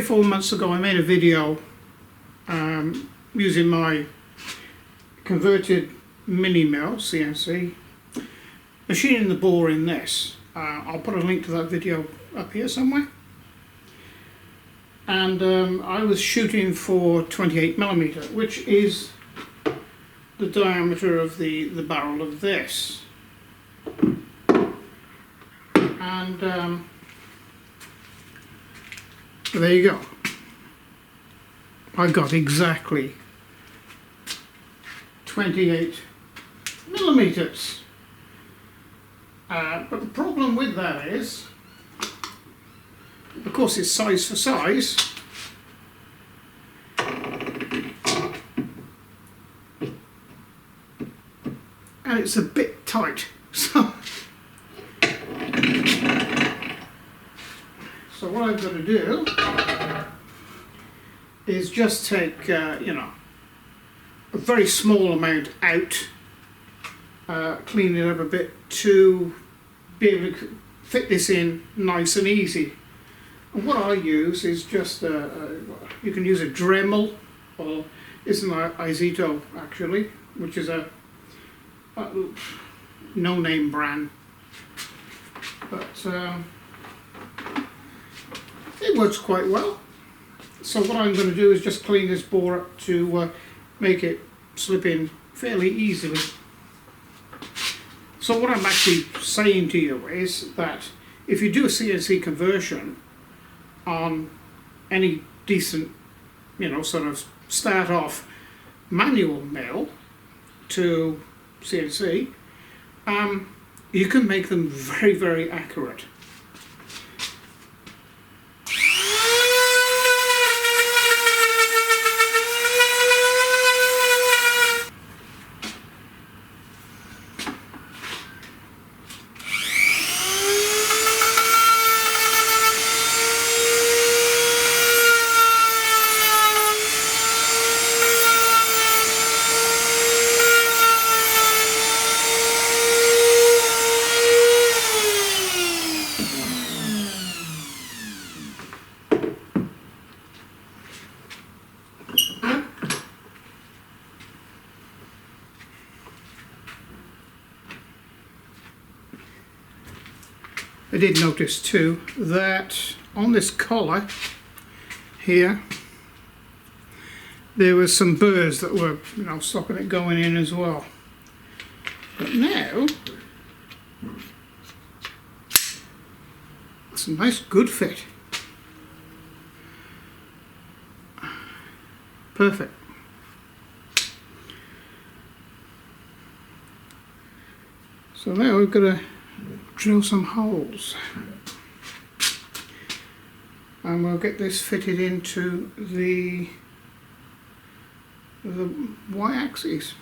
3-4 months ago I made a video using my converted mini mill CNC, machining the bore in this. I'll put a link to that video up here somewhere. And I was shooting for 28mm, which is the diameter of the barrel of this. And there you go. I got exactly 28mm. But the problem with that is, of course, it's size for size. And it's a bit tight. So what I've got to do is just take, you know, a very small amount out, clean it up a bit to be able to fit this in nice and easy. And what I use is just, you can use a Dremel, or it's an Izito actually, which is a no-name brand. But it works quite well. So what I'm going to do is just clean this bore up to make it slip in fairly easily. So what I'm actually saying to you is that if you do a CNC conversion on any decent, you know, sort of start off manual mill to CNC, you can make them very, very accurate. I did notice too that on this collar here there was some burrs that were, you know, stopping it going in as well. But now it's a nice good fit. Perfect. So now we've got to drill some holes, and we'll get this fitted into the y-axis.